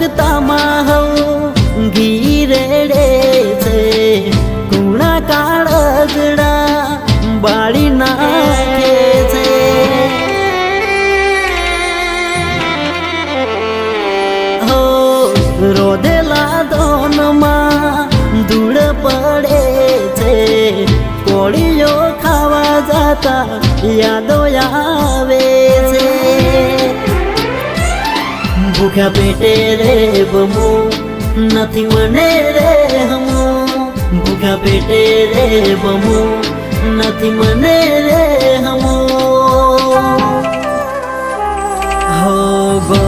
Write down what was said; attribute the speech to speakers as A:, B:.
A: ભગતામાં હવ ઘી રેડે છે કુણા કાળગડા બાળી નાખે છે હો રોધેલા દોનમાં ધૂળ પડે છે કોળીઓ ખાવા જતા યાદો આવે છે ભૂખ્યા પેટે રે બમો નથી મને રે હમો ભૂખ્યા પેટે રે બમો નથી મને રે હમો હો ગો